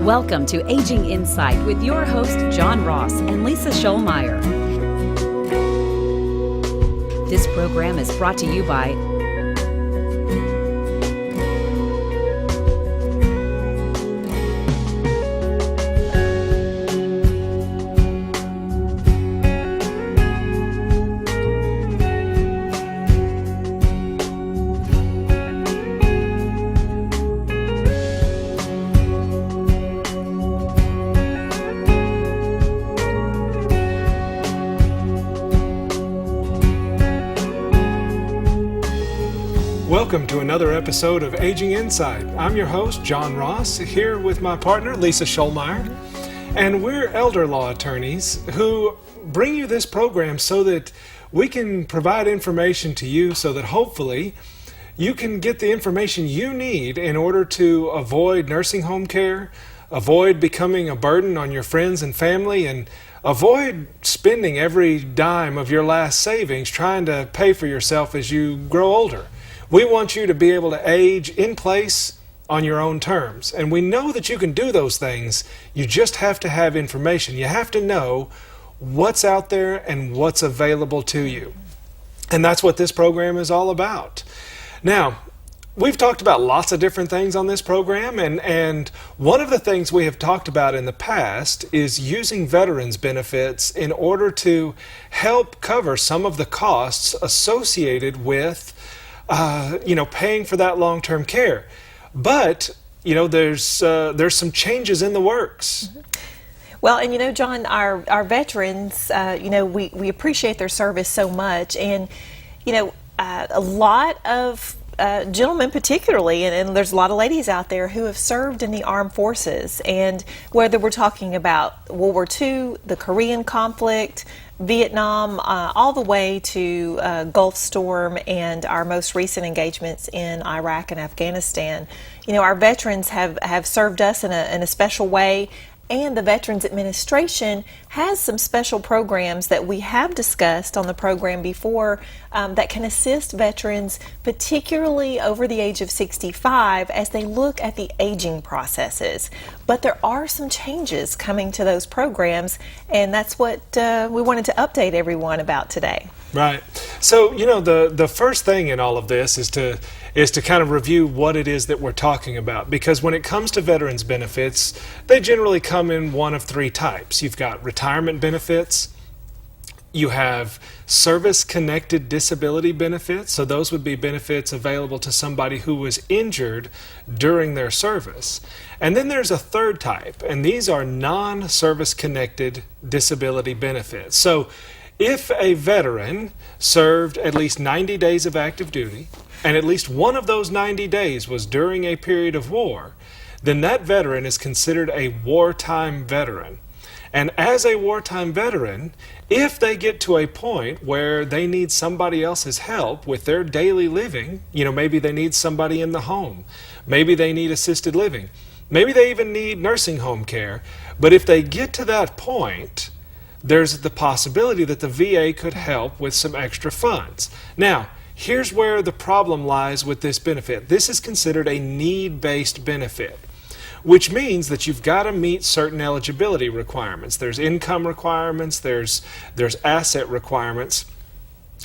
Welcome to Aging Insight with your host, John Ross and Lisa Shoalmire. This program is brought to you by Welcome to another episode of Aging Insight. I'm your host, John Ross, here with my partner, Lisa Shoalmire, and we're elder law attorneys who bring you this program so that we can provide information to you so that hopefully you can get the information you need in order to avoid nursing home care, avoid becoming a burden on your friends and family, and avoid spending every dime of your last savings trying to pay for yourself as you grow older. We want you to be able to age in place on your own terms. And we know that you can do those things. You just have to have information. You have to know what's out there and what's available to you. And that's what this program is all about. Now, we've talked about lots of different things on this program, and one of the things we have talked about in the past is using veterans benefits in order to help cover some of the costs associated with paying for that long-term care. But, there's some changes in the works. Well, and John, our veterans, we appreciate their service so much. And, a lot of gentlemen particularly, and there's a lot of ladies out there who have served in the armed forces. And whether we're talking about World War II, the Korean conflict, Vietnam, all the way to Gulf Storm and our most recent engagements in Iraq and Afghanistan. Our veterans have served us in a special way, and the Veterans Administration has some special programs that we have discussed on the program before that can assist veterans, particularly over the age of 65, as they look at the aging processes. But there are some changes coming to those programs, and that's what we wanted to update everyone about today. Right. So, the first thing in all of this is to kind of review what it is that we're talking about. Because when it comes to veterans benefits, they generally come in one of three types. You've got retirement benefits, you have service-connected disability benefits, so those would be benefits available to somebody who was injured during their service. And then there's a third type, and these are non-service-connected disability benefits. So if a veteran served at least 90 days of active duty, and at least one of those 90 days was during a period of war, then that veteran is considered a wartime veteran. And as a wartime veteran, if they get to a point where they need somebody else's help with their daily living, maybe they need somebody in the home, maybe they need assisted living, maybe they even need nursing home care, but if they get to that point, there's the possibility that the VA could help with some extra funds. Now, here's where the problem lies with this benefit. This is considered a need-based benefit, which means that you've got to meet certain eligibility requirements. There's income requirements, there's asset requirements.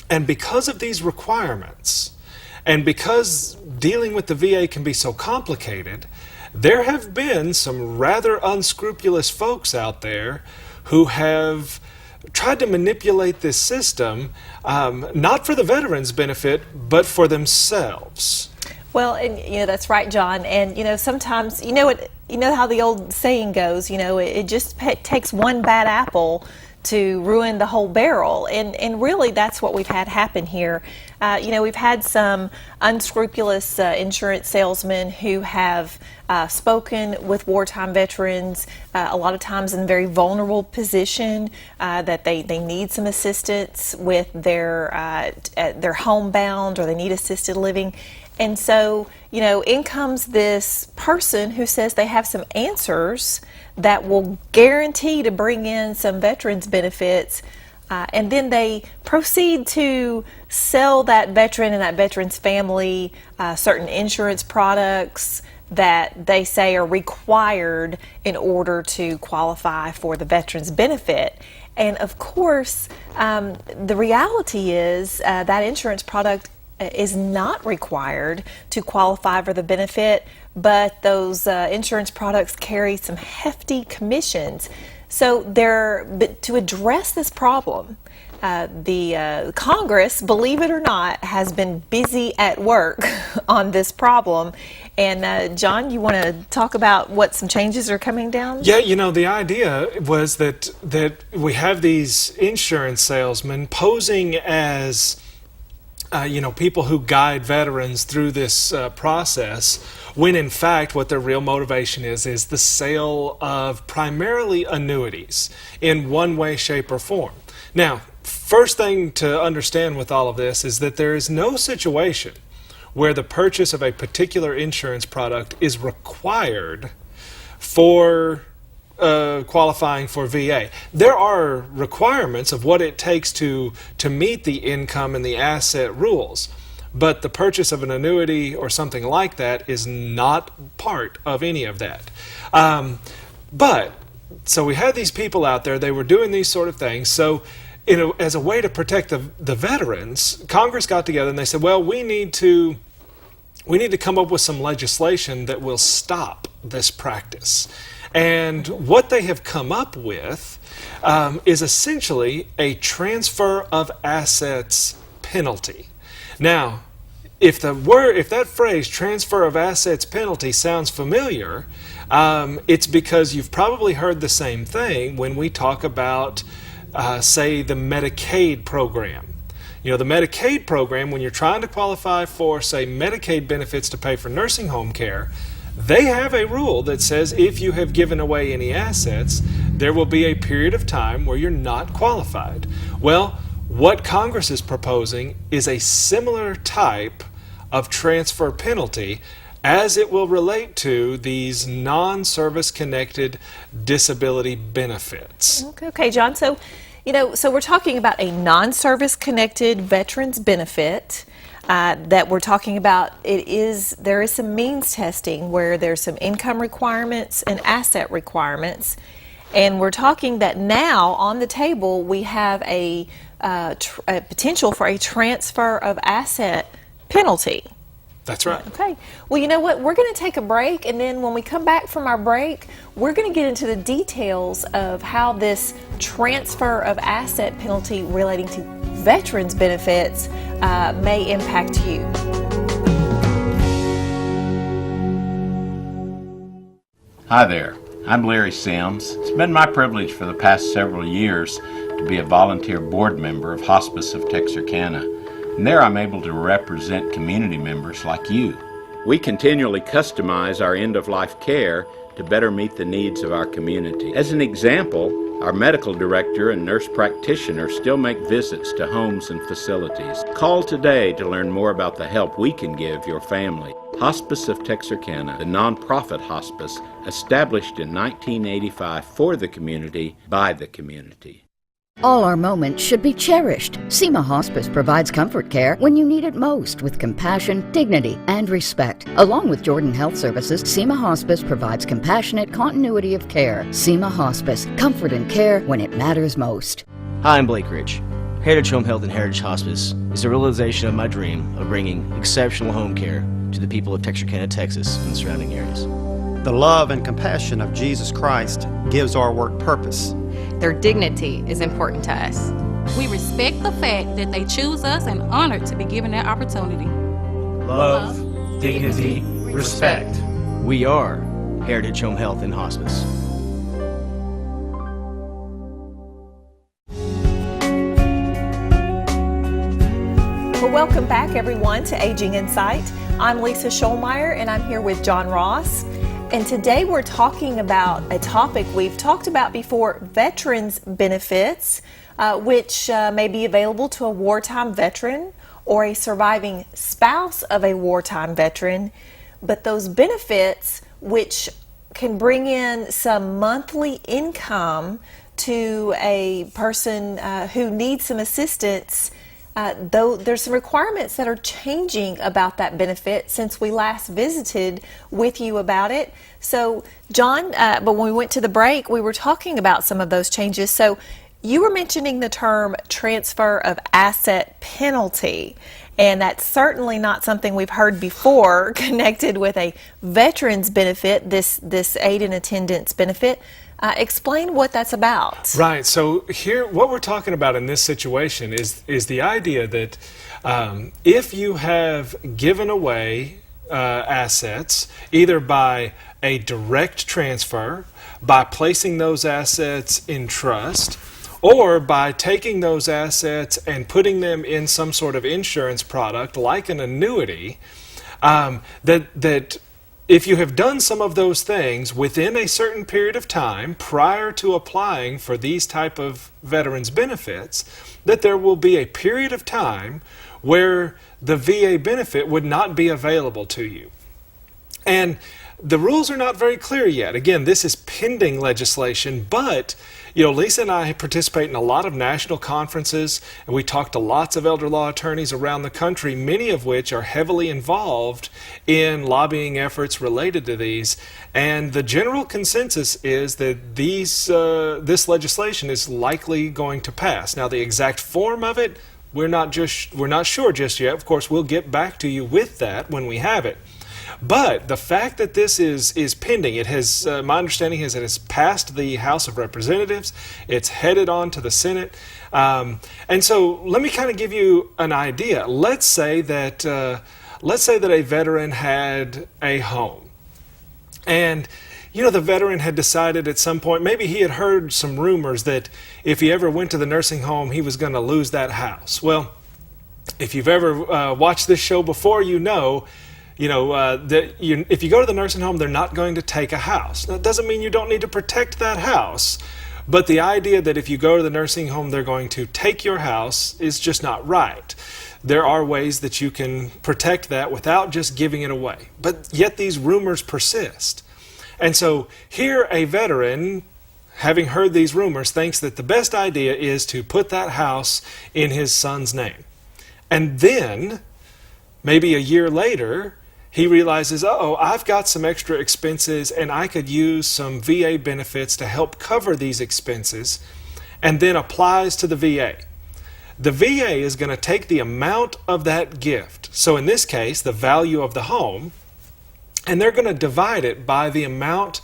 And because of these requirements, and because dealing with the VA can be so complicated, there have been some rather unscrupulous folks out there who have tried to manipulate this system, not for the veterans' benefit, but for themselves. Well, and that's right, John. And sometimes you know how the old saying goes. It just takes one bad apple to ruin the whole barrel, and really that's what we've had happen here. We've had some unscrupulous insurance salesmen who have spoken with wartime veterans, a lot of times in a very vulnerable position, that they need some assistance with their homebound, or they need assisted living. And so, in comes this person who says they have some answers that will guarantee to bring in some veterans benefits, and then they proceed to sell that veteran and that veteran's family certain insurance products that they say are required in order to qualify for the veterans benefit. And of course, the reality is that insurance product is not required to qualify for the benefit, but those insurance products carry some hefty commissions. So to address this problem, the Congress, believe it or not, has been busy at work on this problem. And John, you want to talk about what some changes are coming down? Yeah, the idea was that we have these insurance salesmen posing as people who guide veterans through this process, when in fact what their real motivation is the sale of primarily annuities in one way, shape, or form. Now, first thing to understand with all of this is that there is no situation where the purchase of a particular insurance product is required for qualifying for VA. There are requirements of what it takes to meet the income and the asset rules, but the purchase of an annuity or something like that is not part of any of that. So we had these people out there, they were doing these sort of things. So as a way to protect the veterans, Congress got together and they said, well, we need to come up with some legislation that will stop this practice. And what they have come up with is essentially a transfer of assets penalty. Now, if that phrase transfer of assets penalty sounds familiar, it's because you've probably heard the same thing when we talk about, say, the Medicaid program. The Medicaid program, when you're trying to qualify for, say, Medicaid benefits to pay for nursing home care, they have a rule that says if you have given away any assets, there will be a period of time where you're not qualified. Well, what Congress is proposing is a similar type of transfer penalty as it will relate to these non-service connected disability benefits. Okay, John. So we're talking about a non-service connected veterans benefit. That we're talking about, there is some means testing where there's some income requirements and asset requirements, and we're talking that now on the table we have a potential for a transfer of asset penalty. That's right. Okay. Well, you know what? We're going to take a break, and then when we come back from our break, we're going to get into the details of how this transfer of asset penalty relating to veterans benefits may impact you. Hi there, I'm Larry Sims. It's been my privilege for the past several years to be a volunteer board member of Hospice of Texarkana, and there I'm able to represent community members like you. We continually customize our end-of-life care to better meet the needs of our community. As an example, our medical director and nurse practitioner still make visits to homes and facilities. Call today to learn more about the help we can give your family. Hospice of Texarkana, the nonprofit hospice established in 1985 for the community, by the community. All our moments should be cherished. SEMA Hospice provides comfort care when you need it most with compassion, dignity, and respect. Along with Jordan Health Services, SEMA Hospice provides compassionate continuity of care. SEMA Hospice, comfort and care when it matters most. Hi, I'm Blake Rich. Heritage Home Health and Heritage Hospice is the realization of my dream of bringing exceptional home care to the people of Texarkana, Texas, and the surrounding areas. The love and compassion of Jesus Christ gives our work purpose. Their dignity is important to us. We respect the fact that they choose us and honored to be given that opportunity. Love, dignity, respect. We are Heritage Home Health and Hospice. Well, welcome back, everyone, to Aging Insight. I'm Lisa Shoalmire, and I'm here with John Ross. And today we're talking about a topic we've talked about before, veterans benefits, which may be available to a wartime veteran or a surviving spouse of a wartime veteran. But those benefits, which can bring in some monthly income to a person who needs some assistance though there's some requirements that are changing about that benefit since we last visited with you about it. So, John, but when we went to the break, we were talking about some of those changes. So, you were mentioning the term transfer of asset penalty, and that's certainly not something we've heard before connected with a veteran's benefit, this aid and attendance benefit. Explain what that's about. Right. So here, what we're talking about in this situation is the idea that if you have given away assets, either by a direct transfer, by placing those assets in trust, or by taking those assets and putting them in some sort of insurance product like an annuity, that if you have done some of those things within a certain period of time prior to applying for these type of veterans benefits, that there will be a period of time where the VA benefit would not be available to you. And the rules are not very clear yet. Again, this is pending legislation, but Lisa and I participate in a lot of national conferences, and we talk to lots of elder law attorneys around the country, many of which are heavily involved in lobbying efforts related to these. And the general consensus is that this legislation is likely going to pass. Now, the exact form of it, we're not sure just yet. Of course, we'll get back to you with that when we have it. But the fact that this is pending, it has, my understanding is that it's passed the House of Representatives, it's headed on to the Senate, and so let me kind of give you an idea. Let's say that a veteran had a home, and the veteran had decided at some point, maybe he had heard some rumors that if he ever went to the nursing home, he was going to lose that house. Well, if you've ever watched this show before, if you go to the nursing home, they're not going to take a house. That doesn't mean you don't need to protect that house, but the idea that if you go to the nursing home, they're going to take your house is just not right. There are ways that you can protect that without just giving it away, but yet these rumors persist. And so here a veteran, having heard these rumors, thinks that the best idea is to put that house in his son's name. And then, maybe a year later, he realizes, I've got some extra expenses and I could use some VA benefits to help cover these expenses, and then applies to the VA. The VA is going to take the amount of that gift, so in this case, the value of the home, and they're going to divide it by the amount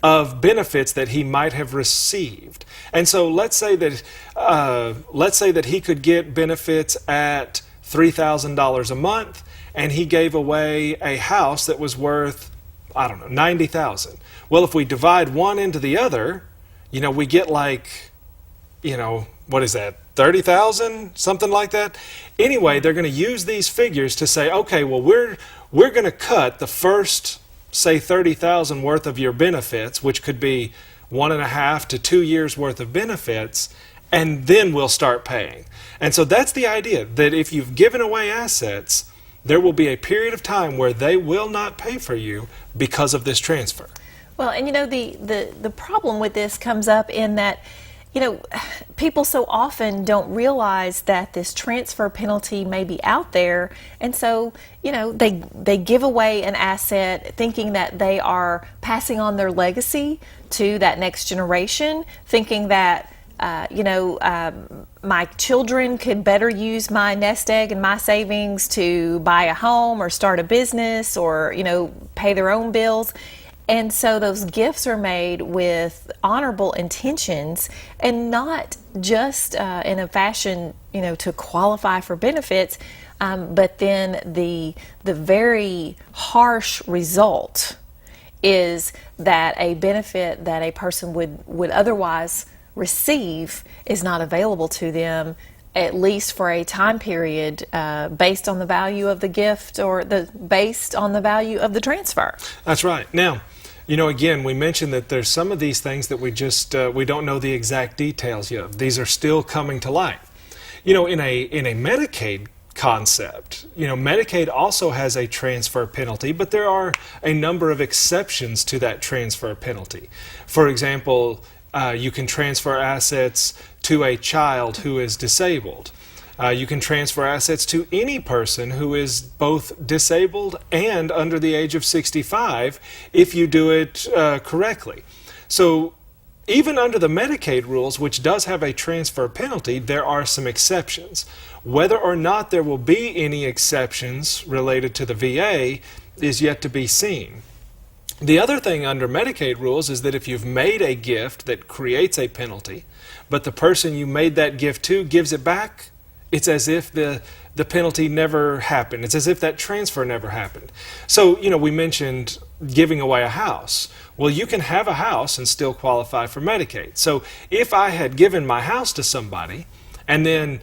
of benefits that he might have received. And so let's say that he could get benefits at $3,000 a month, and he gave away a house that was worth, $90,000. Well, if we divide one into the other, we get what is that, 30,000, something like that? Anyway, they're going to use these figures to say, okay, well, we're going to cut the first, say, 30,000 worth of your benefits, which could be 1.5 to 2 years worth of benefits, and then we'll start paying. And so that's the idea, that if you've given away assets, there will be a period of time where they will not pay for you because of this transfer. Well, and the problem with this comes up in that, people so often don't realize that this transfer penalty may be out there, and so, they give away an asset thinking that they are passing on their legacy to that next generation, thinking that my children could better use my nest egg and my savings to buy a home or start a business or, pay their own bills. And so those gifts are made with honorable intentions and not just in a fashion, to qualify for benefits, but then the very harsh result is that a benefit that a person would otherwise receive is not available to them, at least for a time period, based on the value of the gift or based on the value of the transfer. That's right. Now, again, we mentioned that there's some of these things that we don't know the exact details yet. These are still coming to light. In a Medicaid concept, Medicaid also has a transfer penalty, but there are a number of exceptions to that transfer penalty. For example, you can transfer assets to a child who is disabled. You can transfer assets to any person who is both disabled and under the age of 65 if you do it correctly. So even under the Medicaid rules, which does have a transfer penalty, there are some exceptions. Whether or not there will be any exceptions related to the VA is yet to be seen. The other thing under Medicaid rules is that if you've made a gift that creates a penalty, but the person you made that gift to gives it back, it's as if the penalty never happened. It's as if that transfer never happened. So, we mentioned giving away a house. Well, you can have a house and still qualify for Medicaid. So if I had given my house to somebody and then,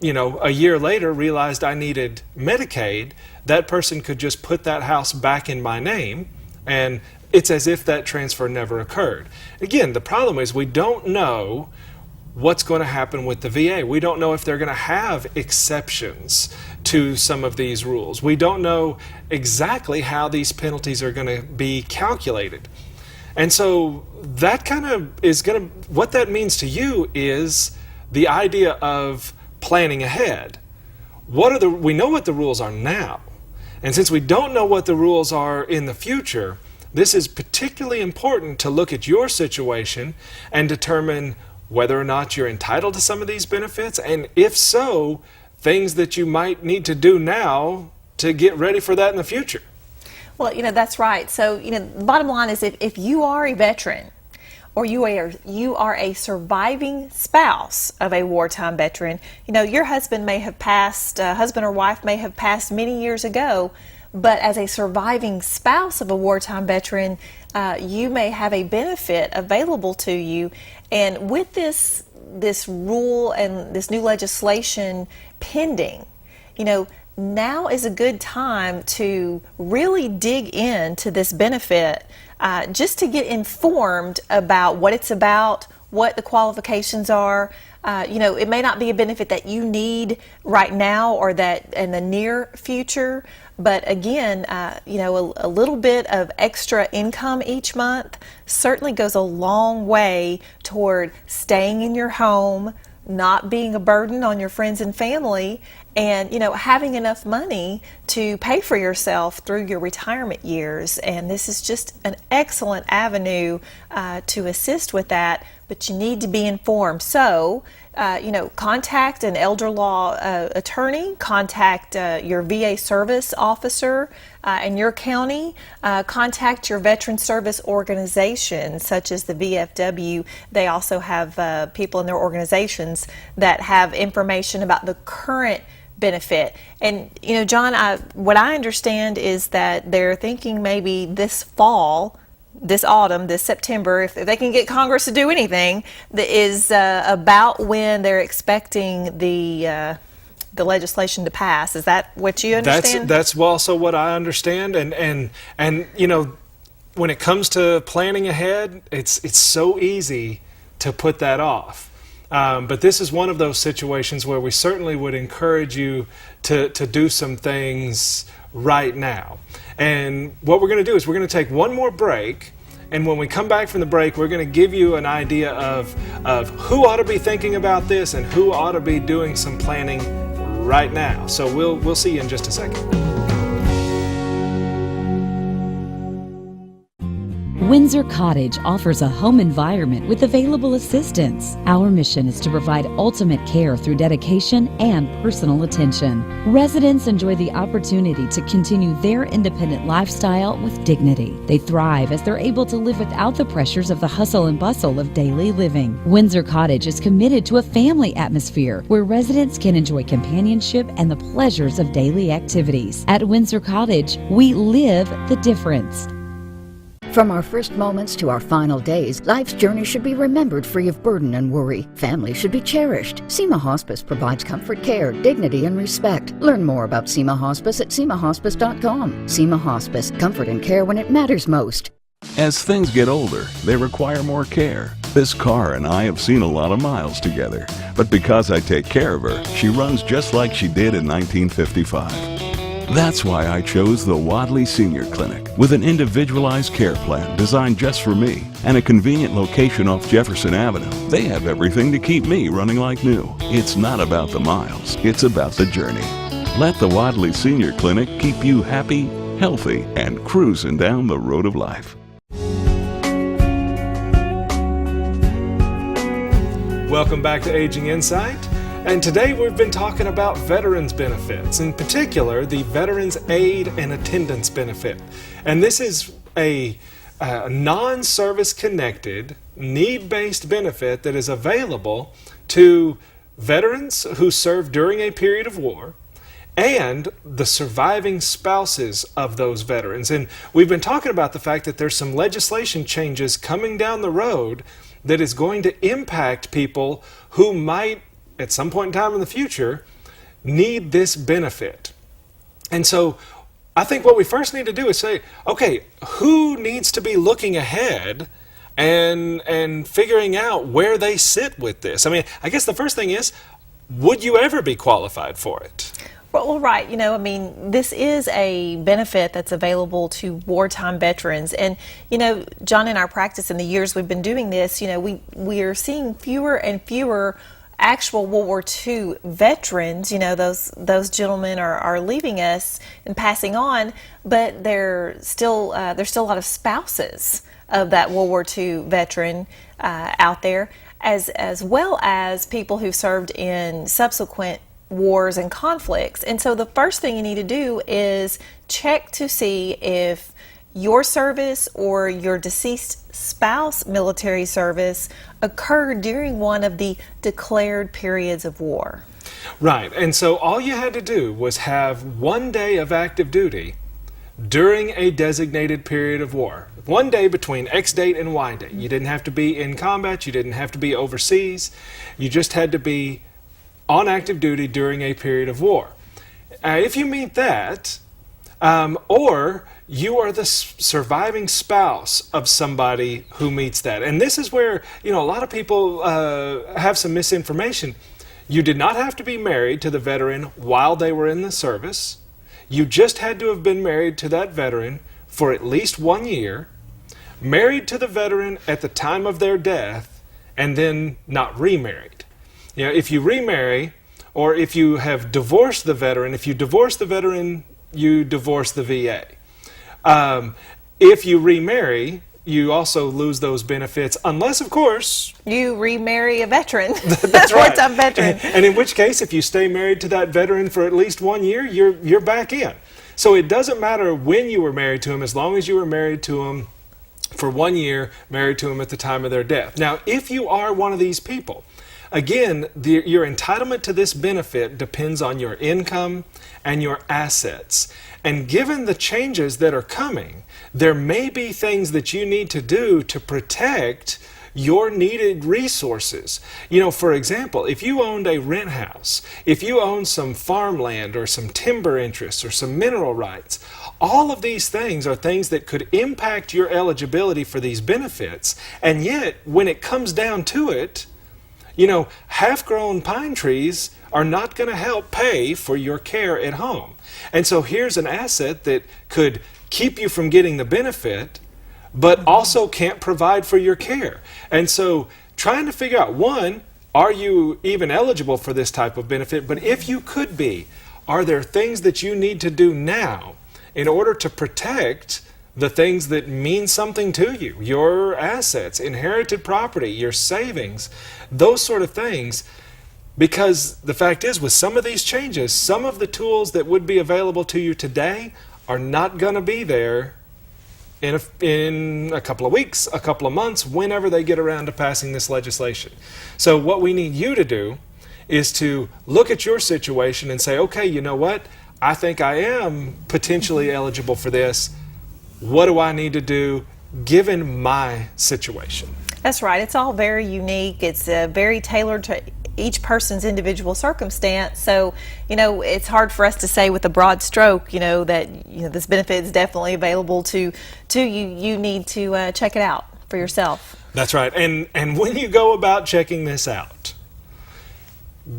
a year later realized I needed Medicaid, that person could just put that house back in my name, and it's as if that transfer never occurred. Again, the problem is we don't know what's going to happen with the VA. We don't know if they're going to have exceptions to some of these rules. We don't know exactly how these penalties are going to be calculated. And so that kind of is going to, what that means to you is the idea of planning ahead. We know what the rules are now. And since we don't know what the rules are in the future, this is particularly important to look at your situation and determine whether or not you're entitled to some of these benefits, and if so, things that you might need to do now to get ready for that in the future. Well, that's right. So, the bottom line is if you are a veteran or you are a surviving spouse of a wartime veteran, your husband may have passed, husband or wife may have passed many years ago, but as a surviving spouse of a wartime veteran, you may have a benefit available to you. And with this rule and this new legislation pending, now is a good time to really dig into this benefit, just to get informed about what it's about, what the qualifications are. It may not be a benefit that you need right now or that in the near future, but again, a little bit of extra income each month certainly goes a long way toward staying in your home, not being a burden on your friends and family, and having enough money to pay for yourself through your retirement years. And this is just an excellent avenue to assist with that, but you need to be informed. So contact an elder law attorney, contact your VA service officer in your county, contact your veteran service organization such as the VFW. They also have people in their organizations that have information about the current benefit. And John, what I understand is that they're thinking maybe this fall, this autumn, this September, if they can get Congress to do anything, that is about when they're expecting the legislation to pass. Is that what you understand? That's also what I understand. And when it comes to planning ahead, it's so easy to put that off. But this is one of those situations where we certainly would encourage you to do some things right now. And what we're going to do is we're going to take one more break, and when we come back from the break, we're going to give you an idea of who ought to be thinking about this and who ought to be doing some planning right now. So we'll see you in just a second. Windsor Cottage offers a home environment with available assistance. Our mission is to provide ultimate care through dedication and personal attention. Residents enjoy the opportunity to continue their independent lifestyle with dignity. They thrive as they're able to live without the pressures of the hustle and bustle of daily living. Windsor Cottage is committed to a family atmosphere where residents can enjoy companionship and the pleasures of daily activities. At Windsor Cottage, we live the difference. From our first moments to our final days, life's journey should be remembered free of burden and worry. Family should be cherished. SEMA Hospice provides comfort care, dignity, and respect. Learn more about SEMA Hospice at SEMAHospice.com. SEMA Hospice, comfort and care when it matters most. As things get older, they require more care. This car and I have seen a lot of miles together. But because I take care of her, she runs just like she did in 1955. That's why I chose the Wadley Senior Clinic with an individualized care plan designed just for me and a convenient location off Jefferson Avenue. They have everything to keep me running like new. It's not about the miles, it's about the journey. Let the Wadley Senior Clinic keep you happy, healthy, and cruising down the road of life. Welcome back to Aging Insight. And today we've been talking about veterans benefits, in particular the Veterans Aid and Attendance Benefit. And this is a non-service connected, need-based benefit that is available to veterans who served during a period of war and the surviving spouses of those veterans. And we've been talking about the fact that there's some legislation changes coming down the road that is going to impact people who might, at some point in time in the future, need this benefit. And so I think what we first need to do is say, okay, who needs to be looking ahead and figuring out where they sit with this? I mean, I guess the first thing is, would you ever be qualified for it? Well, right. You know, I mean, this is a benefit that's available to wartime veterans. And, you know, John, in our practice in the years we've been doing this, you know, we are seeing fewer and fewer actual World War II veterans. You know, those gentlemen are leaving us and passing on, but there's still a lot of spouses of that World War II veteran out there, as well as people who served in subsequent wars and conflicts. And so the first thing you need to do is check to see if your service or your deceased spouse military service occurred during one of the declared periods of war. Right, and so all you had to do was have 1 day of active duty during a designated period of war. 1 day between X date and Y date. You didn't have to be in combat, you didn't have to be overseas, you just had to be on active duty during a period of war. If you meet that, or you are the surviving spouse of somebody who meets that. And this is where, you know, a lot of people have some misinformation. You did not have to be married to the veteran while they were in the service. You just had to have been married to that veteran for at least 1 year, married to the veteran at the time of their death, and then not remarried. You know, if you remarry, or if you have divorced the veteran, if you divorce the veteran, you divorce the VA. If you remarry, you also lose those benefits, unless, of course, you remarry a veteran. That's right. Wartime veteran. And in which case, if you stay married to that veteran for at least 1 year, you're back in. So it doesn't matter when you were married to him, as long as you were married to him for 1 year, married to him at the time of their death. Now, if you are one of these people, again, your entitlement to this benefit depends on your income and your assets. And given the changes that are coming, there may be things that you need to do to protect your needed resources. You know, for example, if you owned a rent house, if you owned some farmland or some timber interests or some mineral rights, all of these things are things that could impact your eligibility for these benefits. And yet, when it comes down to it, you know, half-grown pine trees are not going to help pay for your care at home. And so here's an asset that could keep you from getting the benefit, but also can't provide for your care. And so trying to figure out, one, are you even eligible for this type of benefit? But if you could be, are there things that you need to do now in order to protect the things that mean something to you, your assets, inherited property, your savings, those sort of things? Because the fact is, with some of these changes, some of the tools that would be available to you today are not going to be there in a couple of weeks, a couple of months, whenever they get around to passing this legislation. So what we need you to do is to look at your situation and say, okay, you know what? I think I am potentially eligible for this. What do I need to do given my situation? That's right. It's all very unique. It's very tailored to each person's individual circumstance. So, you know, it's hard for us to say with a broad stroke, you know, that, you know, this benefit is definitely available to you. You need to check it out for yourself. That's right. And when you go about checking this out,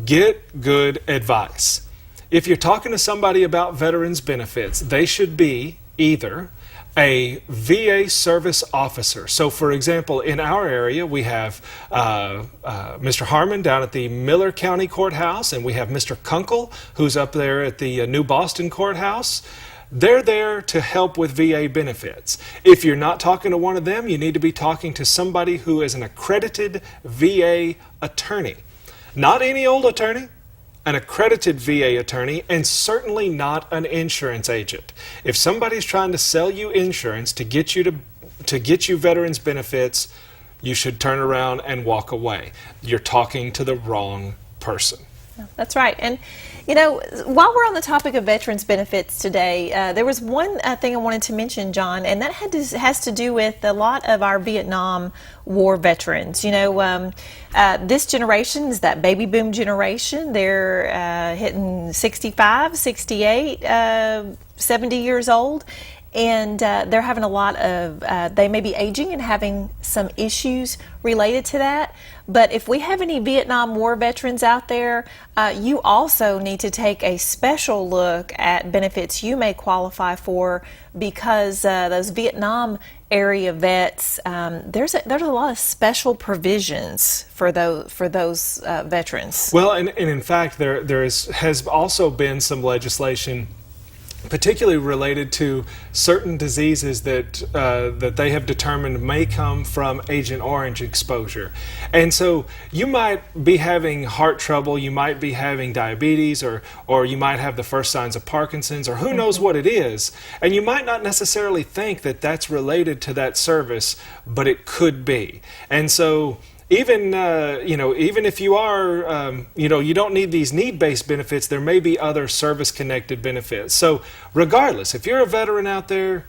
get good advice. if you're talking to somebody about veterans benefits, they should be either a VA service officer. So, for example, in our area, we have Mr. Harmon down at the Miller County Courthouse, and we have Mr. Kunkel, who's up there at the New Boston Courthouse. They're there to help with VA benefits. If you're not talking to one of them, you need to be talking to somebody who is an accredited VA attorney. Not any old attorney, an accredited VA attorney, and certainly not an insurance agent. If somebody's trying to sell you insurance to get you veterans benefits, you should turn around and walk away. You're talking to the wrong person. That's right. And you know, while we're on the topic of veterans benefits today, there was one thing I wanted to mention, John, and that has to do with a lot of our Vietnam War veterans. You know, this generation is that baby boom generation. They're hitting 65, 68, 70 years old. And they're having a lot of, they may be aging and having some issues related to that. But if we have any Vietnam War veterans out there, you also need to take a special look at benefits you may qualify for, because those Vietnam area vets, there's a lot of special provisions for those veterans. Well, and in fact, there has also been some legislation particularly related to certain diseases that they have determined may come from Agent Orange exposure. And so you might be having heart trouble, you might be having diabetes, or you might have the first signs of Parkinson's, or who knows what it is, and you might not necessarily think that that's related to that service, but it could be. And so even if you are, you don't need these need-based benefits, there may be other service-connected benefits. So regardless, if you're a veteran out there,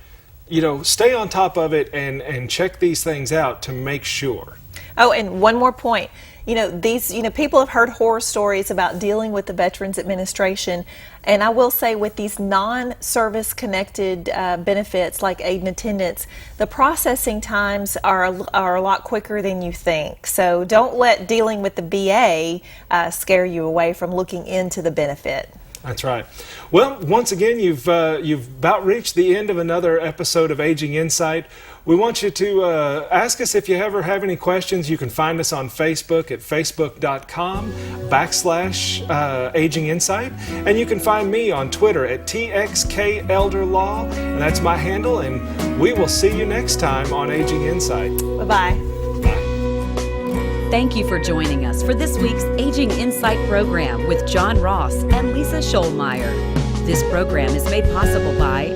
stay on top of it and check these things out to make sure. Oh, and one more point. People have heard horror stories about dealing with the Veterans Administration, and I will say with these non-service connected benefits like aid and attendance, the processing times are a lot quicker than you think. So don't let dealing with the VA scare you away from looking into the benefit. That's right. Well, once again, you've about reached the end of another episode of Aging Insight. We want you to ask us if you ever have any questions. You can find us on Facebook at facebook.com/Aging Insight. And you can find me on Twitter at TXKElderLaw. And that's my handle. And we will see you next time on Aging Insight. Bye-bye. Thank you for joining us for this week's Aging Insight program with John Ross and Lisa Shoalmire. This program is made possible by